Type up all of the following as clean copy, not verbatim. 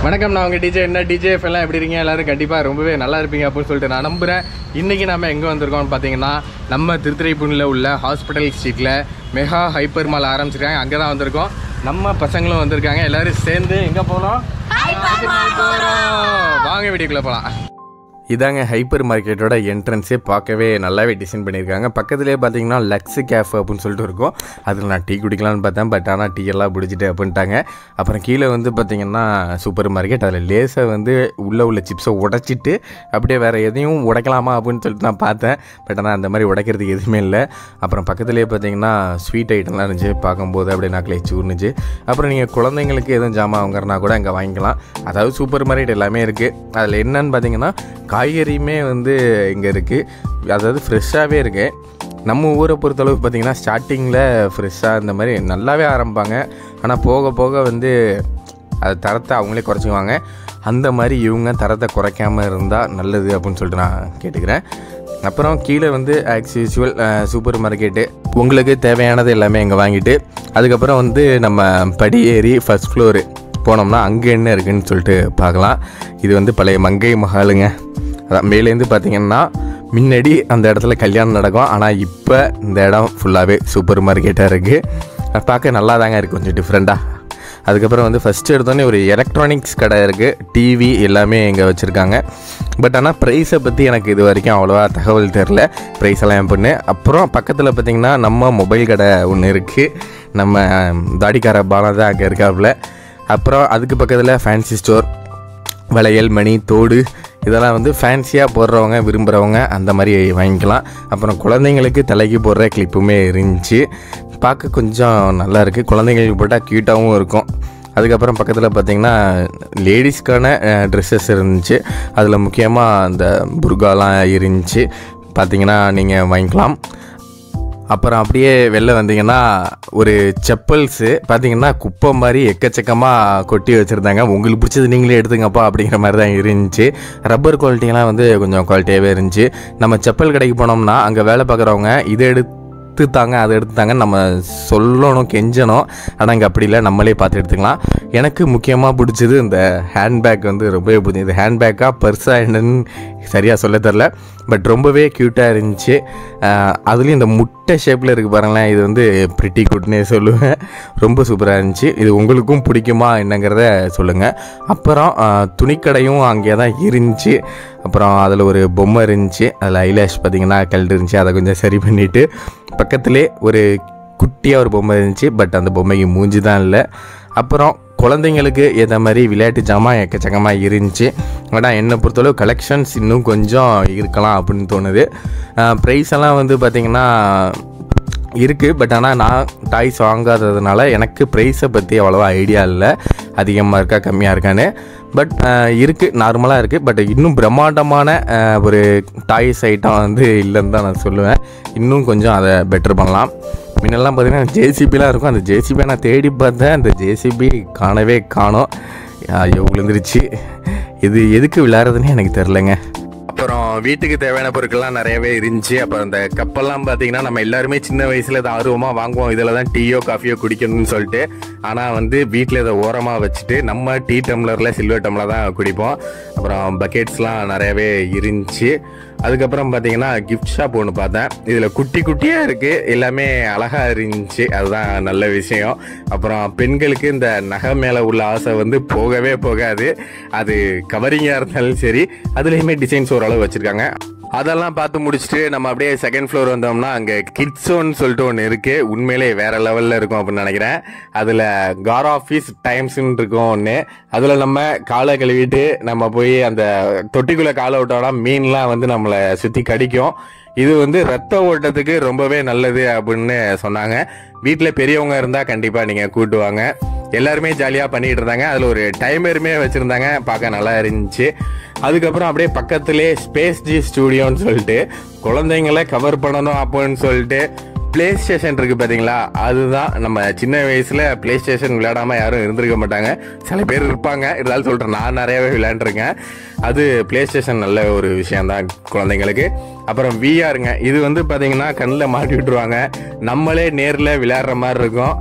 வணக்கம், நான் உங்கள் டிஜே. என்ன டிஜேஎஃப் எல்லாம் எப்படி இருக்கீங்க? எல்லோரும் கண்டிப்பாக ரொம்பவே நல்லா இருப்பீங்க அப்படின்னு சொல்லிட்டு நான் நம்புகிறேன். இன்றைக்கி நம்ம எங்கே வந்திருக்கோம்னு பார்த்தீங்கன்னா, நம்ம திருத்துறைப்பூண்டில் உள்ள ஹாஸ்பிட்டல் ஸ்ட்ரீட்டில் மெகா ஹைப்பர் மால் ஆரம்பிச்சிருக்காங்க. அங்கே தான் வந்திருக்கோம். நம்ம பசங்களும் வந்திருக்காங்க. எல்லோரும் சேர்ந்து எங்கே போகிறோம்? வாங்க வீடியோக்குள்ளே போகலாம். இதாங்க ஹைப்பர் மார்க்கெட்டோட என்ட்ரன்ஸே. பார்க்கவே நல்லாவே டிசைன் பண்ணியிருக்காங்க. பக்கத்துலேயே பார்த்தீங்கன்னா லக்ஸு கேஃபே அப்படின்னு சொல்லிட்டு இருக்கும். அதில் நான் டீ குடிக்கலான்னு பார்த்தேன், பட் ஆனால் டீ எல்லாம் பிடிச்சிட்டு அப்படின்ட்டாங்க. அப்புறம் கீழே வந்து பார்த்திங்கன்னா சூப்பர் மார்க்கெட். அதில் லேஸை வந்து உள்ள சிப்ஸை உடைச்சிட்டு அப்படியே வேறு எதையும் உடைக்கலாமா அப்படின்னு சொல்லிட்டு நான் பார்த்தேன், பட் ஆனால் அந்த மாதிரி உடைக்கிறதுக்கு எதுவுமே இல்லை. அப்புறம் பக்கத்துலேயே பார்த்தீங்கன்னா ஸ்வீட் ஐட்டம்லாம் இருந்துச்சு. பார்க்கும்போது அப்படியே நாக்கிலே சூர்னுச்சு. அப்புறம் நீங்கள் குழந்தைங்களுக்கு எதுவும் ஜாமான் வாங்குறனா கூட அங்கே வாங்கிக்கலாம். அதாவது சூப்பர் மார்க்கெட் எல்லாமே இருக்குது. அதில் என்னன்னு பார்த்தீங்கன்னா காய்கறியுமே வந்து இங்கே இருக்குது. அதாவது ஃப்ரெஷ்ஷாகவே இருக்குது. நம்ம ஊரை பொறுத்தளவுக்கு பார்த்திங்கன்னா ஸ்டார்டிங்கில் ஃப்ரெஷ்ஷாக இந்த மாதிரி நல்லாவே ஆரம்பிப்பாங்க. ஆனால் போக போக வந்து அது தரத்தை அவங்களே குறைச்சிக்குவாங்க. அந்த மாதிரி இவங்க தரத்தை குறைக்காமல் இருந்தால் நல்லது அப்படின்னு சொல்லிட்டு நான் கேட்டுக்கிறேன். அப்புறம் கீழே வந்து ஆஸ் யூஸ்வல் சூப்பர் மார்க்கெட்டு உங்களுக்கு தேவையானது எல்லாமே இங்கே வாங்கிட்டு அதுக்கப்புறம் வந்து நம்ம படி ஏறி ஃபஸ்ட் ஃப்ளோரு போனோம்னா அங்கே என்ன இருக்குதுன்னு சொல்லிட்டு பார்க்கலாம். இது வந்து பழைய மங்கை மஹாலுங்க. அதான் மேலேருந்து பார்த்திங்கன்னா முன்னாடி அந்த இடத்துல கல்யாணம் நடக்கும். ஆனால் இப்போ இந்த இடம் ஃபுல்லாகவே சூப்பர் மார்க்கெட்டாக இருக்குது. பார்க்க நல்லா தாங்க இருக்குது, கொஞ்சம் டிஃப்ரெண்ட்டாக. அதுக்கப்புறம் வந்து ஃபஸ்ட்டு எடுத்தோடனே ஒரு எலக்ட்ரானிக்ஸ் கடை இருக்குது. டிவி எல்லாமே இங்கே வச்சுருக்காங்க. பட் ஆனால் ப்ரைஸை பற்றி எனக்கு இது வரைக்கும் அவ்வளோவா தகவல் தெரில, ப்ரைஸ் எல்லாம் என் பண்ணு. அப்புறம் பக்கத்தில் பார்த்திங்கன்னா நம்ம மொபைல் கடை ஒன்று இருக்குது. நம்ம தாடிக்கார பாலா தான் அங்கே இருக்காப்புல. அப்புறம் அதுக்கு பக்கத்தில் ஃபேன்சி ஸ்டோர், வளையல், மணி, தோடு இதெல்லாம் வந்து ஃபேன்சியாக போடுறவங்க விரும்புகிறவங்க அந்த மாதிரி வாங்கிக்கலாம். அப்புறம் குழந்தைங்களுக்கு தலைக்கு போடுற கிளிப்புமே இருந்துச்சு. பார்க்க கொஞ்சம் நல்லா இருக்குது. குழந்தைங்களுக்கு போட்டால் க்யூட்டாகவும் இருக்கும். அதுக்கப்புறம் பக்கத்தில் பார்த்திங்கன்னா லேடிஸ்க்கான ட்ரெஸ்ஸஸ் இருந்துச்சு. அதில் முக்கியமாக அந்த புர்காலாம் இருந்துச்சு. பார்த்திங்கன்னா நீங்கள் வாங்கிக்கலாம். அப்புறம் அப்படியே வெளில வந்தீங்கன்னா ஒரு செப்பல்ஸு பார்த்திங்கன்னா குப்பை மாதிரி எக்கச்சக்கமாக கொட்டி வச்சுருந்தாங்க. உங்களுக்கு பிடிச்சது நீங்களே எடுத்துங்கப்பா அப்படிங்கிற மாதிரி தான் இருந்துச்சு. ரப்பர் குவாலிட்டியெல்லாம் வந்து கொஞ்சம் குவாலிட்டியாகவே இருந்துச்சு. நம்ம செப்பல் கடைக்கு போனோம்னா அங்கே வேலை பார்க்குறவங்க இதை எடுத்துத்தாங்க அதை எடுத்துத்தாங்க நம்ம சொல்லணும், கெஞ்சணும். ஆனால் இங்கே அப்படி இல்லை, நம்மளே பார்த்து எடுத்துக்கலாம். எனக்கு முக்கியமாக பிடிச்சது இந்த ஹேண்ட்பேக் வந்து ரொம்பவே பிடிச்சது. இது ஹேண்ட்பேக்காக பர்ஸாக என்னன்னு சரியாக சொல்ல தெரில, பட் ரொம்பவே க்யூட்டாக இருந்துச்சு. அதுலேயும் இந்த முட்டை ஷேப்பில் இருக்குது பாருங்களேன், இது வந்து ப்ரிட்டி குட்னே சொல்லுவேன். ரொம்ப சூப்பராக இருந்துச்சு. இது உங்களுக்கும் பிடிக்குமா என்னங்கிறத சொல்லுங்கள். அப்புறம் துணிக்கடையும் அங்கே தான் இருந்துச்சு. அப்புறம் அதில் ஒரு பொம்மை இருந்துச்சு. அதில் ஐலாஷ் பார்த்திங்கன்னா கழட்டு இருந்துச்சு. அதை கொஞ்சம் சரி பண்ணிவிட்டு பக்கத்துலேயே ஒரு குட்டியாக ஒரு பொம்மை இருந்துச்சு. பட் அந்த பொம்மைக்கு மூஞ்சி தான் இல்லை. அப்புறம் குழந்தைங்களுக்கு ஏற்ற மாதிரி விளையாட்டு ஜாமான் எக்கச்சக்கமாக இருந்துச்சு. ஆனால் என்னை பொறுத்தளவு கலெக்ஷன்ஸ் இன்னும் கொஞ்சம் இருக்கலாம் அப்படின்னு தோணுது. ப்ரைஸ் எல்லாம் வந்து பார்த்திங்கன்னா இருக்குது. பட் ஆனால் நான் டாய்ஸ் வாங்காததுனால எனக்கு ப்ரைஸை பற்றி அவ்வளோவா ஐடியா இல்லை, அதிகமாக இருக்கா கம்மியாக இருக்கான்னு. பட் இருக்குது, நார்மலாக இருக்குது. பட் இன்னும் பிரம்மாண்டமான ஒரு டாய்ஸ் ஐட்டம் வந்து இல்லைன்னு தான் நான் சொல்லுவேன். இன்னும் கொஞ்சம் அதை பெட்டர் பண்ணலாம். முன்னெல்லாம் பார்த்திங்கன்னா ஜேசிபிலாம் இருக்கும். அந்த ஜேசிபியை நான் தேடி பார்த்தேன், அந்த ஜேசிபி காணவே காணோம். விழுந்துருச்சு. இது எதுக்கு விளையாடுறதுன்னு எனக்கு தெரிலங்க. அப்புறம் வீட்டுக்கு தேவையான பொருட்கள்லாம் நிறையவே இருந்துச்சு. அப்புறம் அந்த கப்பெல்லாம் பார்த்தீங்கன்னா நம்ம எல்லாருமே சின்ன வயசில் இதை ஆர்வமாக வாங்குவோம். இதில் தான் டீயோ காஃபியோ குடிக்கணும்னு சொல்லிட்டு. ஆனால் வந்து வீட்டில் இதை ஓரமாக வச்சுட்டு நம்ம டீ டம்ளரில் சில்வர் டம்ளர் தான் குடிப்போம். அப்புறம் பக்கெட்ஸ்லாம் நிறையவே இருந்துச்சு. அதுக்கப்புறம் பார்த்தீங்கன்னா கிஃப்ட் ஷாப் ஒன்று பார்த்தேன். இதில் குட்டி குட்டியாக இருக்குது, எல்லாமே அழகாக இருந்துச்சு. அதுதான் நல்ல விஷயம். அப்புறம் பெண்களுக்கு இந்த நகை மேலே உள்ள ஆசை வந்து போகவே போகாது. அது கவரிங்காக இருந்தாலும் சரி, அதுலேயுமே டிசைன்ஸ் ஓரளவு வச்சுருக்காங்க. அதெல்லாம் பார்த்து முடிச்சுட்டு நம்ம அப்படியே செகண்ட் ஃப்ளோர் வந்தோம்னா அங்கே கிட்ஸோன்னு சொல்லிட்டு ஒன்று இருக்குது. உண்மையிலே வேறு லெவலில் இருக்கும் அப்படின்னு நினைக்கிறேன். அதில் கார் ஆஃபீஸ் டைம்ஸ்ன்னு இருக்கும் ஒன்று. அதில் நம்ம காலை கழுவிட்டு நம்ம போய் அந்த தொட்டிக்குள்ளே காலை விட்டோம்னா மீன்லாம் வந்து நம்மளை சுற்றி கடிக்கும். இது வந்து ரத்த ஓட்டத்துக்கு ரொம்பவே நல்லது அப்படின்னு சொன்னாங்க. வீட்டில் பெரியவங்க இருந்தால் கண்டிப்பாக நீங்கள் கூட்டுவாங்க. எல்லாருமே ஜாலியாக பண்ணிகிட்டு இருந்தாங்க. அதில் ஒரு டைமருமே வச்சுருந்தாங்க, பார்க்க நல்லா இருந்துச்சு. அதுக்கப்புறம் அப்படியே பக்கத்துலேயே ஸ்பேஸ் ஜி ஸ்டூடியோன்னு சொல்லிட்டு குழந்தைங்களை கவர் பண்ணணும் அப்படின்னு சொல்லிட்டு ப்ளே ஸ்டேஷன் இருக்குது பார்த்தீங்களா. அதுதான் நம்ம சின்ன வயசில் ப்ளே ஸ்டேஷன் விளையாடாமல் யாரும் இருந்திருக்க மாட்டாங்க. சில பேர் இருப்பாங்க, இருந்தாலும் சொல்கிறேன், நான் நிறையவே விளையாண்டுருக்கேன். அது ப்ளே ஸ்டேஷன் நல்ல ஒரு விஷயந்தான் குழந்தைங்களுக்கு. அப்புறம் விஆருங்க, இது வந்து பார்த்தீங்கன்னா கண்ணில் மாட்டி விட்டுருவாங்க. நம்மளே நேரில் விளையாடுற மாதிரி இருக்கும்.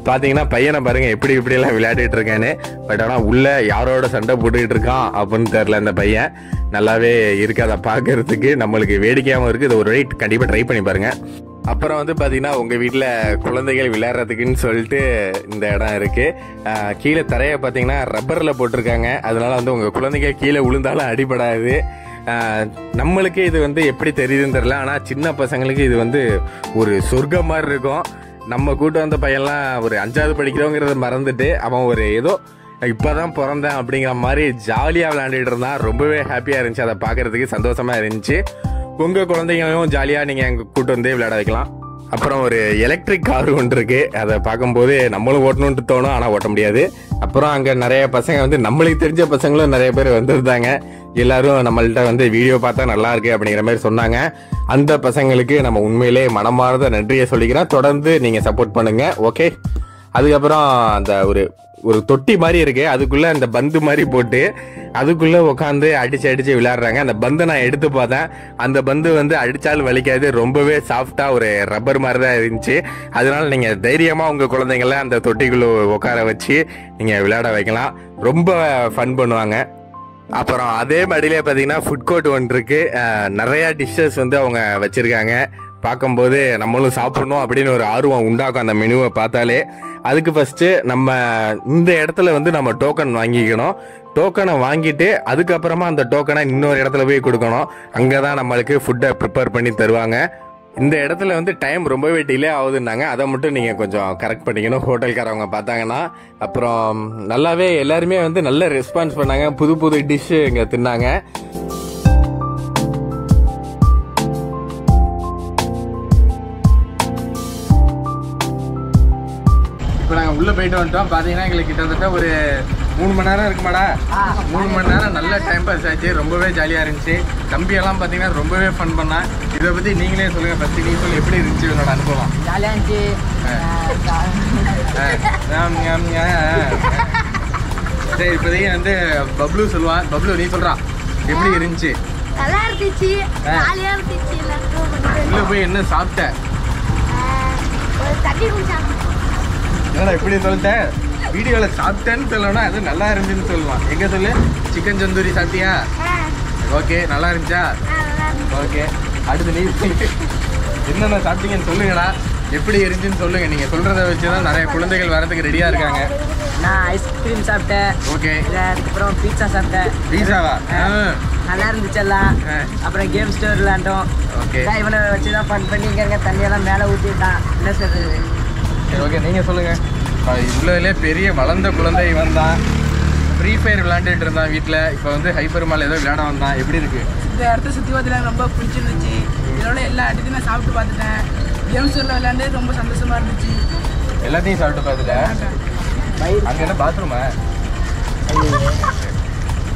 பார்த்தீங்கன்னா பையனை பாருங்கள் இப்படிலாம் விளையாடிட்டு இருக்கான்னு. பட் ஆனால் உள்ளே யாரோட சண்டை போட்டுக்கிட்டு இருக்கான் அப்படின்னு தெரில. இந்த பையன் நல்லாவே இருக்குது, அதை பார்க்கறதுக்கு நம்மளுக்கு வேடிக்கையாகவும் இருக்குது. இது ஒரு ரைட் கண்டிப்பாக ட்ரை பண்ணி பாருங்கள். அப்புறம் வந்து பார்த்தீங்கன்னா உங்கள் வீட்டில் குழந்தைகள் விளையாடுறதுக்குன்னு சொல்லிட்டு இந்த இடம் இருக்குது. கீழே தரையை பார்த்தீங்கன்னா ரப்பரில் போட்டிருக்காங்க. அதனால வந்து உங்கள் குழந்தைங்க கீழே விழுந்தாலும் அடிபடாது. நம்மளுக்கு இது வந்து எப்படி தெரியுதுன்னு தெரியல, ஆனால் சின்ன பசங்களுக்கு இது வந்து ஒரு சொர்க்கம் மாதிரி இருக்கும். நம்ம கூட்டு வந்த பையன்லாம் ஒரு 5வது படிக்கிறோங்கிறத மறந்துட்டு அவன் ஒரு ஏதோ இப்போதான் பிறந்தேன் அப்படிங்கிற மாதிரி ஜாலியாக விளையாண்டுட்டு இருந்தான். ரொம்பவே ஹாப்பியாக இருந்துச்சு, அதை பார்க்கறதுக்கு சந்தோஷமாக இருந்துச்சு. உங்கள் குழந்தைங்களும் ஜாலியாக நீங்கள் எங்கள் கூட்டு வந்து விளையாட வைக்கலாம். அப்புறம் ஒரு எலக்ட்ரிக் கார் ஒன்று இருக்குது, அதை பார்க்கும்போது நம்மளும் ஓட்டணுன்ட்டு தோணும், ஆனால் ஓட்ட முடியாது. அப்புறம் அங்கே நிறைய பசங்க வந்து நம்மளுக்கு தெரிஞ்ச பசங்களும் நிறைய பேர் வந்திருந்தாங்க. எல்லாரும் நம்மள்கிட்ட வந்து வீடியோ பார்த்தா நல்லா இருக்கு அப்படிங்கிற மாதிரி சொன்னாங்க. அந்த பசங்களுக்கு நம்ம உண்மையிலே மனமார்ந்த நன்றியை சொல்லிக்கிறேன். தொடர்ந்து நீங்கள் சப்போர்ட் பண்ணுங்க. ஓகே. அதுக்கப்புறம் அந்த ஒரு தொட்டி மாதிரி இருக்கு, அதுக்குள்ள அந்த பந்து மாதிரி போட்டு அதுக்குள்ள உட்காந்து அடிச்சு விளையாடுறாங்க. அந்த பந்தை நான் எடுத்து பார்த்தேன். அந்த பந்து வந்து அடிச்சாலும் வலிக்காது, ரொம்பவே சாஃப்டா ஒரு ரப்பர் மாதிரி தான் இருந்துச்சு. அதனால நீங்க தைரியமா உங்க குழந்தைங்கள அந்த தொட்டிக்குள்ள உட்கார வச்சு நீங்க விளையாட வைக்கலாம். ரொம்ப ஃபன் பண்ணுவாங்க. அப்புறம் அதே மடியிலே பார்த்தீங்கன்னா ஃபுட் கோர்ட் ஒன்று இருக்கு. நிறைய டிஷ்ஷஸ் வந்து அவங்க வச்சிருக்காங்க. பார்க்கும்போது நம்மளும் சாப்பிடணும் அப்படின்னு ஒரு ஆர்வம் உண்டாக்கும் அந்த மெனுவை பார்த்தாலே. அதுக்கு ஃபர்ஸ்ட் நம்ம இந்த இடத்துல வந்து நம்ம டோக்கன் வாங்கிக்கணும். டோக்கனை வாங்கிட்டு அதுக்கப்புறமா அந்த டோக்கனை இன்னொரு இடத்துல போய் கொடுக்கணும். அங்கே தான் நம்மளுக்கு ஃபுட்டை ப்ரிப்பேர் பண்ணி தருவாங்க. இந்த இடத்துல வந்து டைம் ரொம்பவே டிலே ஆகுதுன்னாங்க, அதை மட்டும் நீங்கள் கொஞ்சம் கரெக்ட் பண்ணிக்கணும் ஹோட்டல்காரவங்க பார்த்தாங்கன்னா. அப்புறம் நல்லாவே எல்லாருமே வந்து நல்ல ரெஸ்பான்ஸ் பண்ணாங்க, புது டிஷ்ஷு இங்கே தின்னாங்க. இப்போ நாங்கள் உள்ளே போயிட்டு வந்துட்டோம். பார்த்தீங்கன்னா எங்களுக்கு கிட்டத்தட்ட ஒரு 3 மணி நேரம் இருக்குமாடா. 3 மணி நேரம் நல்ல டைம் பாஸ் ஆச்சு, ரொம்பவே ஜாலியாக இருந்துச்சு. தம்பியெல்லாம் பார்த்தீங்கன்னா ரொம்பவே ஃபன் பண்ணேன். இதை பற்றி நீங்களே சொல்லுங்கள். ஃபஸ்ட்டு நீ சொல்லி எப்படி இருந்துச்சு என்னோட அனுபவம்? ஜாலியாக இருந்துச்சு. சரி, இப்போதைக்கு வந்து பப்ளு சொல்லுவான். பப்ளு நீ சொல்கிறான், எப்படி இருந்துச்சு? நல்லா இருந்துச்சு, ஜாலியாக இருந்துச்சு. உள்ளே போய் என்ன சாப்பிட்ட? ஒரு தண்ணி குடிச்சாங்க. என்னடா இப்படி சொல்லிட்டேன்? வீடியோவில் சாப்பிட்டேன்னு சொல்லணும்னா அது நல்லா இருந்துச்சுன்னு சொல்லுவான். எங்கே சொல்லு, சிக்கன் தந்தூரி சாப்பிட்டியா? ஓகே, நல்லா இருந்துச்சா? ஓகே, அடுத்து நீ என்னென்ன சாப்பிட்டீங்கன்னு சொல்லுங்கடா. எப்படி இருந்துச்சுன்னு சொல்லுங்க. நீங்கள் சொல்கிறத வச்சு தான் நிறைய குழந்தைகள் வரதுக்கு ரெடியாக இருக்காங்க. நான் ஐஸ்கிரீம் சாப்பிட்டேன். ஓகே. அதுக்கப்புறம் பீட்சா சாப்பிட்டேன். பீட்சாவா? நல்லா இருந்துச்சு எல்லாம். அப்புறம் கேம் ஸ்டோர் விளையாண்டோம். ஓகே. இவனை வச்சு தான் ஃபன் பண்ணி இங்கே தண்ணியெல்லாம் மேலே ஊற்றிட்டான். என்ன சொல்றது? சரி, ஓகே, நீங்கள் சொல்லுங்கள். இவ்வளோதுலே பெரிய வளர்ந்த குழந்தை இவன் தான். ஃப்ரீ ஃபயர் விளையாண்டுட்டு இருந்தான் வீட்டில். இப்போ வந்து ஹைப்பர் மால் ஏதோ விளையாட வந்தான். எப்படி இருக்கு? இந்த இடத்த சுற்றி பார்த்துல ரொம்ப பிடிச்சிருந்துச்சு. இதோட எல்லா இடத்தையும் நான் சாப்பிட்டு பார்த்துட்டேன். கேம்ஸ் எல்லாம் விளையாண்டு ரொம்ப சந்தோஷமா இருந்துச்சு. எல்லாத்தையும் சாப்பிட்டு பார்த்துட்டேன். அங்கே என்ன பாத்ரூமா?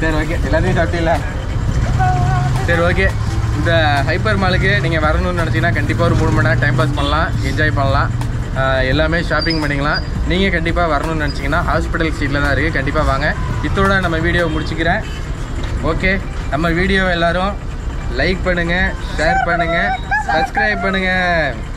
சரி, ஓகே, எல்லாத்தையும் சாப்பிட்டீங்களா? சரி, ஓகே. இந்த ஹைப்பர் மாலுக்கு நீங்கள் வரணும்னு நினச்சிங்கன்னா கண்டிப்பாக ஒரு 3 மணி நேரம் டைம் பாஸ் பண்ணலாம், என்ஜாய் பண்ணலாம், எல்லாமே ஷாப்பிங் பண்ணிக்கலாம். நீங்கள் கண்டிப்பாக வரணும்னு நினச்சிங்கன்னா ஹாஸ்பிட்டல் ஸ்ட்ரீட்டில் தான் இருக்குது. கண்டிப்பாக வாங்க. இதோட நம்ம வீடியோவை முடிச்சுக்கிறேன். ஓகே, நம்ம வீடியோவை எல்லோரும் லைக் பண்ணுங்கள், ஷேர் பண்ணுங்கள், சப்ஸ்கிரைப் பண்ணுங்கள்.